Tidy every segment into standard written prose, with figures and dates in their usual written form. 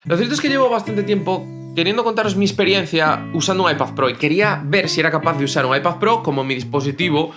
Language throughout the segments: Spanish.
Lo cierto es que llevo bastante tiempo queriendo contaros mi experiencia usando un iPad Pro y quería ver si era capaz de usar un iPad Pro como mi dispositivo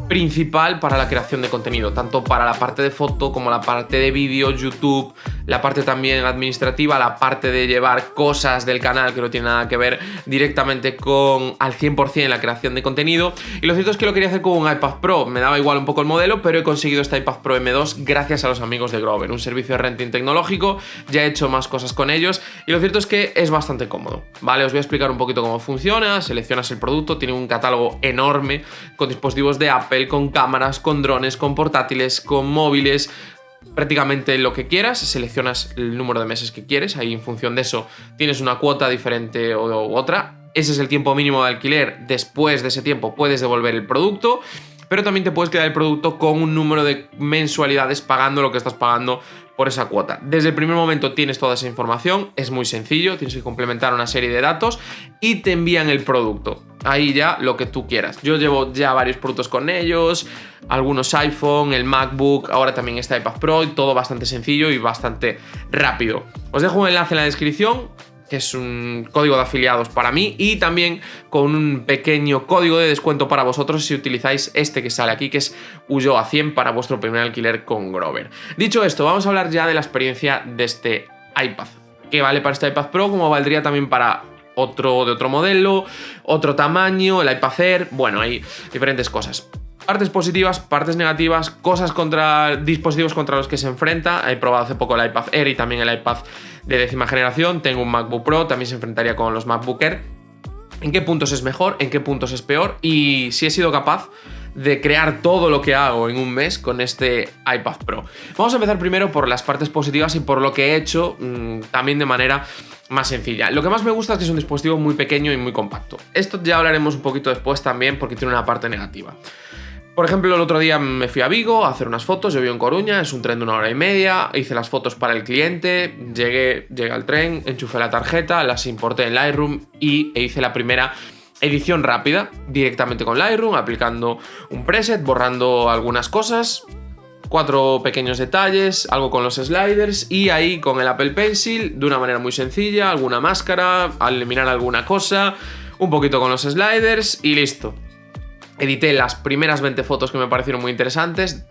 principal para la creación de contenido, tanto para la parte de foto como la parte de vídeo, YouTube, la parte también administrativa, la parte de llevar cosas del canal que no tiene nada que ver directamente con al 100% la creación de contenido. Y lo cierto es que lo quería hacer con un iPad Pro, me daba igual un poco el modelo, pero he conseguido este iPad Pro M2 gracias a los amigos de Grover, un servicio de renting tecnológico. Ya he hecho más cosas con ellos y lo cierto es que es bastante cómodo, ¿vale? Os voy a explicar un poquito cómo funciona. Seleccionas el producto, tiene un catálogo enorme con dispositivos de Apple, con cámaras, con drones, con portátiles, con móviles, prácticamente lo que quieras. Seleccionas el número de meses que quieres, ahí en función de eso tienes una cuota diferente u otra. Ese es el tiempo mínimo de alquiler, después de ese tiempo puedes devolver el producto, pero también te puedes quedar el producto con un número de mensualidades pagando lo que estás pagando por esa cuota. Desde el primer momento tienes toda esa información, es muy sencillo, tienes que complementar una serie de datos y te envían el producto. Ahí ya lo que tú quieras. Yo llevo ya varios productos con ellos, algunos iPhone, el MacBook, ahora también está iPad Pro, y todo bastante sencillo y bastante rápido. Os dejo un enlace en la descripción, que es un código de afiliados para mí y también con un pequeño código de descuento para vosotros si utilizáis este que sale aquí, que es Ulloa 100 para vuestro primer alquiler con Grover. Dicho esto, vamos a hablar ya de la experiencia de este iPad. ¿Qué vale para este iPad Pro? ¿Cómo valdría también para otro de otro modelo, otro tamaño, el iPad Air? Bueno, hay diferentes cosas. Partes positivas, partes negativas, cosas contra dispositivos contra los que se enfrenta. He probado hace poco el iPad Air y también el iPad de 10ª generación. Tengo un MacBook Pro, también se enfrentaría con los MacBook Air. ¿En qué puntos es mejor? ¿En qué puntos es peor? Y si he sido capaz de crear todo lo que hago en un mes con este iPad Pro. Vamos a empezar primero por las partes positivas y por lo que he hecho también de manera más sencilla. Lo que más me gusta es que es un dispositivo muy pequeño y muy compacto. Esto ya hablaremos un poquito después también porque tiene una parte negativa. Por ejemplo, el otro día me fui a Vigo a hacer unas fotos, yo vivo en Coruña, es un tren de 1 hora y media, hice las fotos para el cliente, llegué al tren, enchufé la tarjeta, las importé en Lightroom e hice la primera edición rápida directamente con Lightroom, aplicando un preset, borrando algunas cosas, 4 pequeños detalles, algo con los sliders y ahí con el Apple Pencil, de una manera muy sencilla, alguna máscara, eliminar alguna cosa, un poquito con los sliders y listo. Edité las primeras 20 fotos que me parecieron muy interesantes,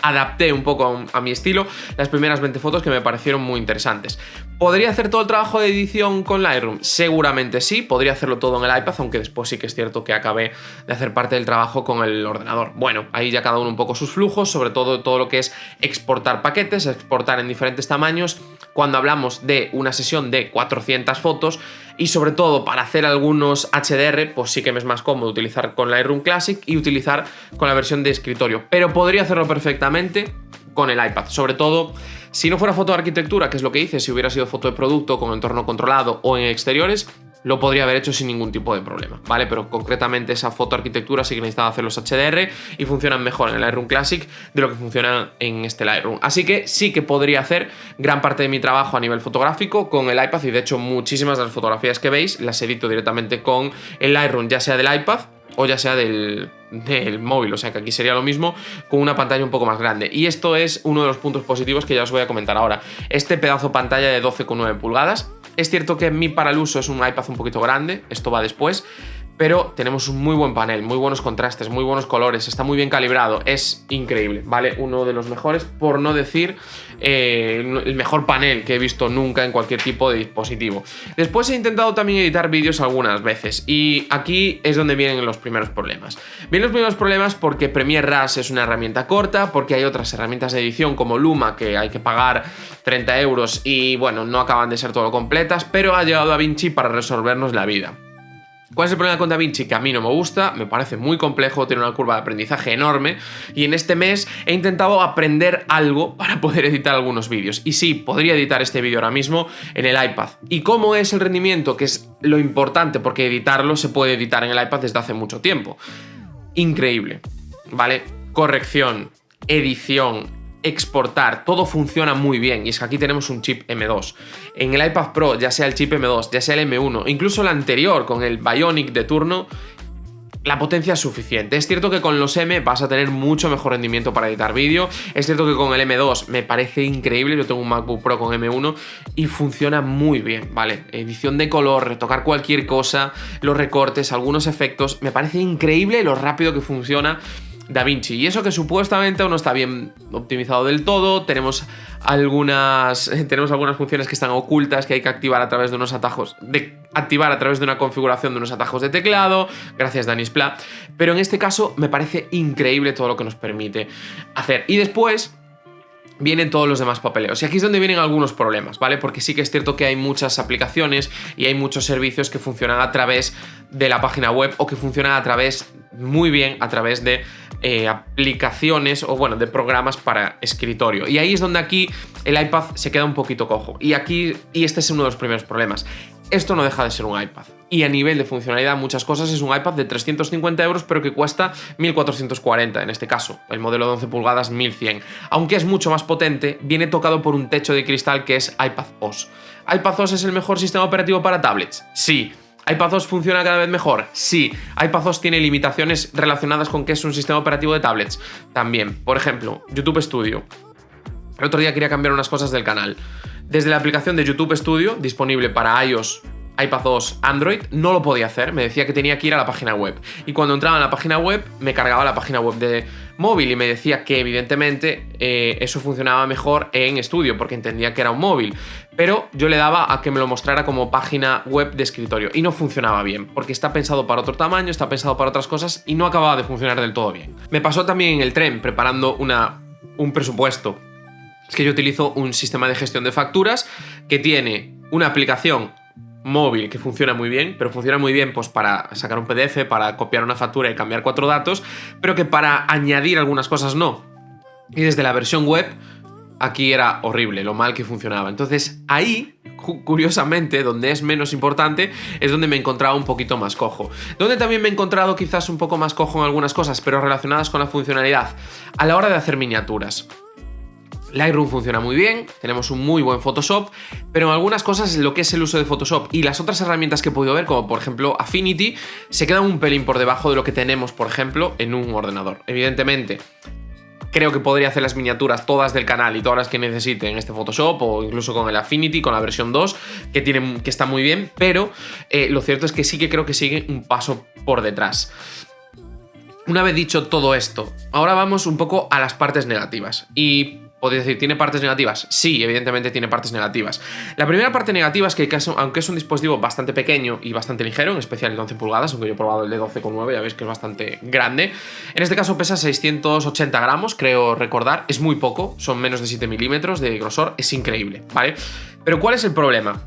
adapté un poco a mi estilo las primeras 20 fotos que me parecieron muy interesantes. ¿Podría hacer todo el trabajo de edición con Lightroom? Seguramente sí, podría hacerlo todo en el iPad, aunque después sí que es cierto que acabé de hacer parte del trabajo con el ordenador. Bueno, ahí ya cada uno un poco sus flujos, sobre todo lo que es exportar paquetes, exportar en diferentes tamaños. Cuando hablamos de una sesión de 400 fotos y sobre todo para hacer algunos HDR, pues sí que me es más cómodo utilizar con Lightroom Classic y utilizar con la versión de escritorio, pero podría hacerlo perfectamente con el iPad, sobre todo si no fuera foto de arquitectura, que es lo que hice, si hubiera sido foto de producto con entorno controlado o en exteriores, lo podría haber hecho sin ningún tipo de problema, ¿vale? Pero concretamente esa foto arquitectura sí que necesitaba hacer los HDR y funcionan mejor en el Lightroom Classic de lo que funcionan en este Lightroom. Así que sí que podría hacer gran parte de mi trabajo a nivel fotográfico con el iPad y de hecho muchísimas de las fotografías que veis las edito directamente con el Lightroom, ya sea del iPad o ya sea del móvil, o sea que aquí sería lo mismo con una pantalla un poco más grande. Y esto es uno de los puntos positivos que ya os voy a comentar ahora. Este pedazo de pantalla de 12,9 pulgadas. Es cierto que para el uso es un iPad un poquito grande, esto va después, pero tenemos un muy buen panel, muy buenos contrastes, muy buenos colores, está muy bien calibrado, es increíble, ¿vale? Uno de los mejores, por no decir el mejor panel que he visto nunca en cualquier tipo de dispositivo. Después he intentado también editar vídeos algunas veces y aquí es donde vienen los primeros problemas. Vienen los primeros problemas porque Premiere Rush es una herramienta corta, porque hay otras herramientas de edición como Luma que hay que pagar 30 euros y bueno, no acaban de ser todo completas, pero ha llegado DaVinci para resolvernos la vida. ¿Cuál es el problema con DaVinci? Que a mí no me gusta, me parece muy complejo, tiene una curva de aprendizaje enorme y en este mes he intentado aprender algo para poder editar algunos vídeos. Y sí, podría editar este vídeo ahora mismo en el iPad. ¿Y cómo es el rendimiento? Que es lo importante porque editarlo se puede editar en el iPad desde hace mucho tiempo. Increíble, ¿vale? Corrección, edición, exportar, todo funciona muy bien y es que aquí tenemos un chip M2. En el iPad Pro, ya sea el chip M2, ya sea el M1, incluso el anterior con el Bionic de turno, la potencia es suficiente. Es cierto que con los M vas a tener mucho mejor rendimiento para editar vídeo. Es cierto que con el M2 me parece increíble. Yo tengo un MacBook Pro con M1 y funciona muy bien, ¿vale? Edición de color, retocar cualquier cosa, los recortes, algunos efectos. Me parece increíble lo rápido que funciona DaVinci. Y eso que supuestamente aún no está bien optimizado del todo. Tenemos algunas funciones que están ocultas, que hay que activar a través de unos atajos, activar a través de una configuración de unos atajos de teclado. Gracias, Danis Pla. Pero en este caso me parece increíble todo lo que nos permite hacer. Y después vienen todos los demás papeleos. Y aquí es donde vienen algunos problemas, ¿vale? Porque sí que es cierto que hay muchas aplicaciones y hay muchos servicios que funcionan a través de la página web o que funcionan muy bien a través de aplicaciones o bueno, de programas para escritorio. Y ahí es donde aquí el iPad se queda un poquito cojo. Y este es uno de los primeros problemas. Esto no deja de ser un iPad. Y a nivel de funcionalidad, muchas cosas, es un iPad de 350 euros, pero que cuesta 1440 en este caso. El modelo de 11 pulgadas, 1100. Aunque es mucho más potente, viene tocado por un techo de cristal que es iPadOS. ¿iPadOS es el mejor sistema operativo para tablets? Sí. ¿iPadOS funciona cada vez mejor? Sí. ¿iPadOS tiene limitaciones relacionadas con que es un sistema operativo de tablets? También. Por ejemplo, YouTube Studio. El otro día quería cambiar unas cosas del canal. Desde la aplicación de YouTube Studio, disponible para iOS, iPadOS, Android, no lo podía hacer. Me decía que tenía que ir a la página web. Y cuando entraba en la página web, me cargaba la página web de móvil y me decía que evidentemente eso funcionaba mejor en Studio, porque entendía que era un móvil. Pero yo le daba a que me lo mostrara como página web de escritorio y no funcionaba bien, porque está pensado para otro tamaño, está pensado para otras cosas y no acababa de funcionar del todo bien. Me pasó también en el tren preparando un presupuesto. Es que yo utilizo un sistema de gestión de facturas que tiene una aplicación móvil que funciona muy bien, pero funciona muy bien pues para sacar un PDF, para copiar una factura y cambiar 4 datos, pero que para añadir algunas cosas no. Y desde la versión web, aquí era horrible lo mal que funcionaba. Entonces ahí, curiosamente, donde es menos importante, es donde me encontraba un poquito más cojo. Donde también me he encontrado quizás un poco más cojo en algunas cosas, pero relacionadas con la funcionalidad, a la hora de hacer miniaturas. Lightroom funciona muy bien, tenemos un muy buen Photoshop, pero en algunas cosas lo que es el uso de Photoshop y las otras herramientas que he podido ver, como por ejemplo Affinity, se quedan un pelín por debajo de lo que tenemos, por ejemplo, en un ordenador. Evidentemente, creo que podría hacer las miniaturas todas del canal y todas las que necesite en este Photoshop o incluso con el Affinity, con la versión 2, que está muy bien, pero lo cierto es que sí que creo que sigue un paso por detrás. Una vez dicho todo esto, ahora vamos un poco a las partes negativas. Y podéis decir, ¿tiene partes negativas? Sí, evidentemente tiene partes negativas. La primera parte negativa es que aunque es un dispositivo bastante pequeño y bastante ligero, en especial el de 11 pulgadas, aunque yo he probado el de 12,9, ya veis que es bastante grande. En este caso pesa 680 gramos, creo recordar. Es muy poco, son menos de 7 milímetros de grosor, es increíble, ¿vale? Pero ¿cuál es el problema?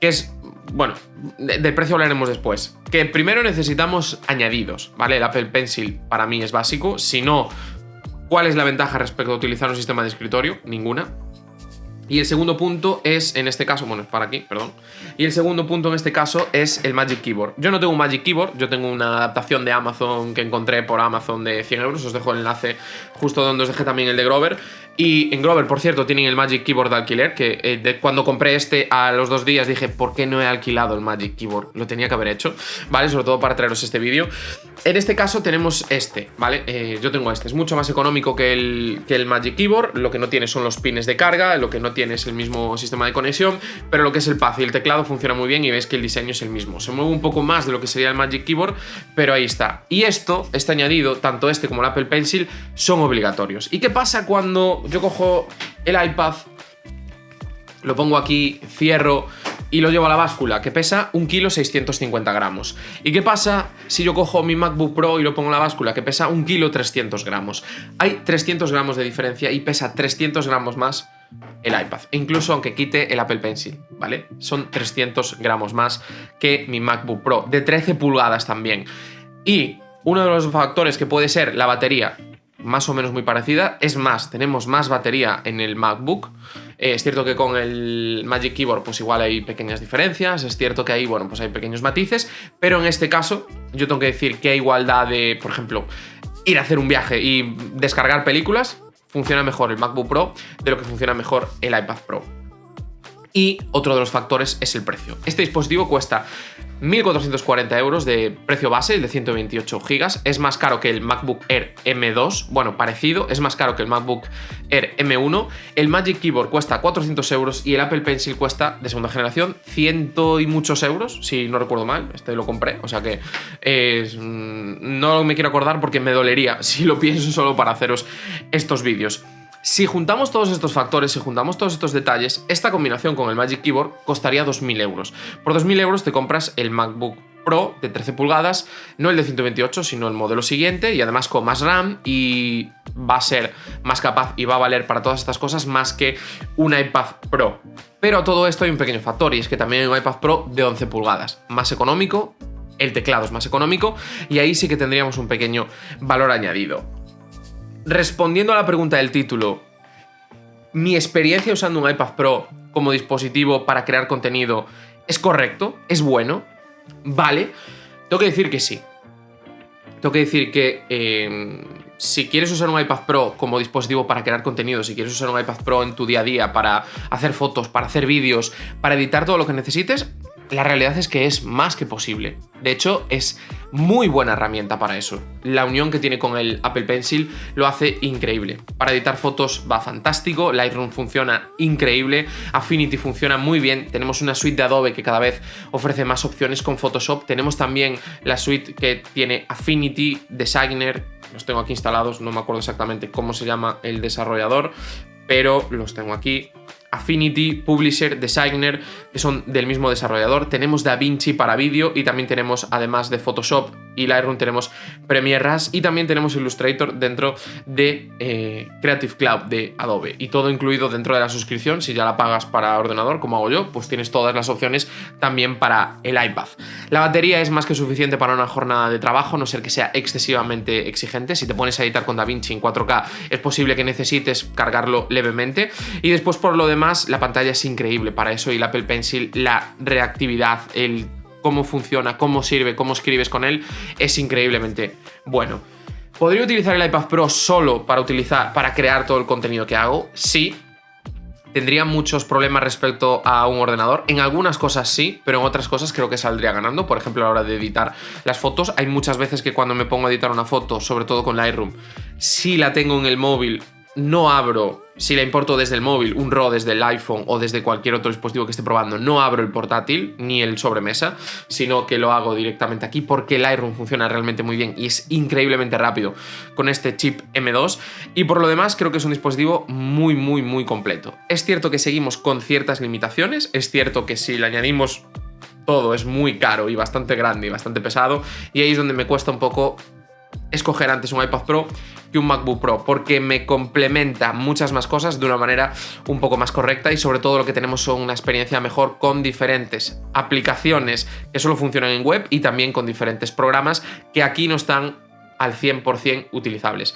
Que es... Bueno, del precio hablaremos después. Que primero necesitamos añadidos, ¿vale? El Apple Pencil para mí es básico. Si no, ¿cuál es la ventaja respecto a utilizar un sistema de escritorio? Ninguna. Y el segundo punto es, en este caso, bueno, es para aquí, perdón. Y el segundo punto en este caso es el Magic Keyboard. Yo no tengo un Magic Keyboard, yo tengo una adaptación de Amazon que encontré por Amazon de 100 euros. Os dejo el enlace justo donde os dejé también el de Grover. Y en Grover, por cierto, tienen el Magic Keyboard de alquiler, que cuando compré este a los 2 días dije, ¿por qué no he alquilado el Magic Keyboard? Lo tenía que haber hecho, ¿vale? Sobre todo para traeros este vídeo. En este caso tenemos este, ¿vale? Yo tengo este, es mucho más económico que el Magic Keyboard. Lo que no tiene son los pines de carga, lo que no tiene es el mismo sistema de conexión, pero lo que es el pad y el teclado funciona muy bien y veis que el diseño es el mismo. Se mueve un poco más de lo que sería el Magic Keyboard, pero ahí está. Y este añadido, tanto este como el Apple Pencil, son obligatorios. ¿Y qué pasa cuando yo cojo el iPad, lo pongo aquí, cierro y lo llevo a la báscula, que pesa 1,650 kg? ¿Y qué pasa si yo cojo mi MacBook Pro y lo pongo en la báscula, que pesa 1,300 kg? Hay 300 gramos de diferencia y pesa 300 gramos más el iPad, e incluso aunque quite el Apple Pencil, ¿vale? Son 300 gramos más que mi MacBook Pro, de 13 pulgadas también. Y uno de los factores que puede ser la batería, más o menos muy parecida. Es más, tenemos más batería en el MacBook. Es cierto que con el Magic Keyboard pues igual hay pequeñas diferencias, es cierto que ahí, bueno, pues hay pequeños matices, pero en este caso yo tengo que decir que a igualdad de, por ejemplo, ir a hacer un viaje y descargar películas, funciona mejor el MacBook Pro de lo que funciona mejor el iPad Pro. Y otro de los factores es el precio. Este dispositivo cuesta 1.440 euros de precio base, el de 128 GB. Es más caro que el MacBook Air M2, bueno, parecido, es más caro que el MacBook Air M1. El Magic Keyboard cuesta 400 euros y el Apple Pencil cuesta, de segunda generación, 100 y muchos euros, si no recuerdo mal. Este lo compré, o sea que no me quiero acordar porque me dolería si lo pienso solo para haceros estos vídeos. Si juntamos todos estos factores, si juntamos todos estos detalles, esta combinación con el Magic Keyboard costaría 2.000 euros. Por 2.000 euros te compras el MacBook Pro de 13 pulgadas, no el de 128, sino el modelo siguiente, y además con más RAM, y va a ser más capaz y va a valer para todas estas cosas más que un iPad Pro. Pero a todo esto hay un pequeño factor, y es que también hay un iPad Pro de 11 pulgadas, más económico, el teclado es más económico, y ahí sí que tendríamos un pequeño valor añadido. Respondiendo a la pregunta del título, ¿mi experiencia usando un iPad Pro como dispositivo para crear contenido es correcto? ¿Es bueno? Vale. Tengo que decir que sí. Tengo que decir que si quieres usar un iPad Pro como dispositivo para crear contenido, si quieres usar un iPad Pro en tu día a día para hacer fotos, para hacer vídeos, para editar todo lo que necesites, la realidad es que es más que posible. De hecho, es muy buena herramienta para eso. La unión que tiene con el Apple Pencil lo hace increíble. Para editar fotos va fantástico, Lightroom funciona increíble, Affinity funciona muy bien, tenemos una suite de Adobe que cada vez ofrece más opciones con Photoshop, tenemos también la suite que tiene Affinity, Designer, los tengo aquí instalados, no me acuerdo exactamente cómo se llama el desarrollador, pero los tengo aquí. Affinity, Publisher, Designer, que son del mismo desarrollador. Tenemos DaVinci para vídeo y también tenemos, además de Photoshop y Lightroom, tenemos Premiere Rush y también tenemos Illustrator dentro de Creative Cloud de Adobe. Y todo incluido dentro de la suscripción. Si ya la pagas para ordenador, como hago yo, pues tienes todas las opciones también para el iPad. La batería es más que suficiente para una jornada de trabajo, a no ser que sea excesivamente exigente. Si te pones a editar con DaVinci en 4K, es posible que necesites cargarlo levemente. Y después, por lo demás, la pantalla es increíble para eso, y el Apple Pencil, la reactividad, el cómo funciona, cómo sirve, cómo escribes con él, es increíblemente bueno. ¿Podría utilizar el iPad Pro solo para crear todo el contenido que hago? Sí. Tendría muchos problemas respecto a un ordenador. En algunas cosas sí, pero en otras cosas creo que saldría ganando. Por ejemplo, a la hora de editar las fotos, hay muchas veces que cuando me pongo a editar una foto, sobre todo con Lightroom, si la tengo en el móvil, no abro, si la importo desde el móvil, un RAW desde el iPhone o desde cualquier otro dispositivo que esté probando, no abro el portátil ni el sobremesa, sino que lo hago directamente aquí porque Lightroom funciona realmente muy bien y es increíblemente rápido con este chip M2, y por lo demás creo que es un dispositivo muy completo. Es cierto que seguimos con ciertas limitaciones, es cierto que si le añadimos todo es muy caro y bastante grande y bastante pesado, y ahí es donde me cuesta un poco escoger antes un iPad Pro que un MacBook Pro, porque me complementa muchas más cosas de una manera un poco más correcta, y sobre todo lo que tenemos son una experiencia mejor con diferentes aplicaciones que solo funcionan en web y también con diferentes programas que aquí no están al 100% utilizables.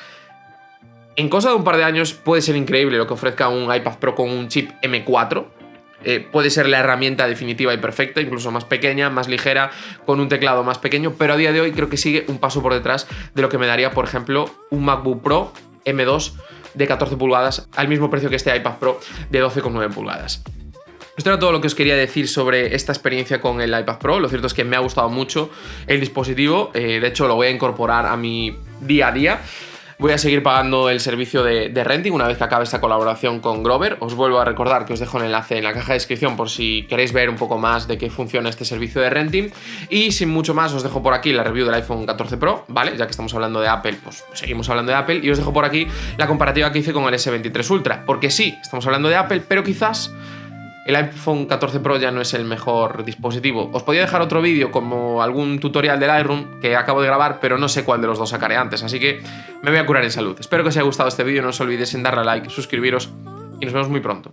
En cosa de un par de años puede ser increíble lo que ofrezca un iPad Pro con un chip M4. Puede ser la herramienta definitiva y perfecta, incluso más pequeña, más ligera, con un teclado más pequeño, pero a día de hoy creo que sigue un paso por detrás de lo que me daría, por ejemplo, un MacBook Pro M2 de 14 pulgadas al mismo precio que este iPad Pro de 12,9 pulgadas. Esto era todo lo que os quería decir sobre esta experiencia con el iPad Pro. Lo cierto es que me ha gustado mucho el dispositivo, de hecho lo voy a incorporar a mi día a día. Voy a seguir pagando el servicio de renting una vez que acabe esta colaboración con Grover. Os vuelvo a recordar que os dejo el enlace en la caja de descripción por si queréis ver un poco más de qué funciona este servicio de renting. Y sin mucho más, os dejo por aquí la review del iPhone 14 Pro, ¿vale? Ya que estamos hablando de Apple, pues seguimos hablando de Apple. Y os dejo por aquí la comparativa que hice con el S23 Ultra. Porque sí, estamos hablando de Apple, pero quizás el iPhone 14 Pro ya no es el mejor dispositivo. Os podía dejar otro vídeo como algún tutorial de Lightroom que acabo de grabar, pero no sé cuál de los dos sacaré antes, así que me voy a curar en salud. Espero que os haya gustado este vídeo, no os olvidéis en darle a like, suscribiros y nos vemos muy pronto.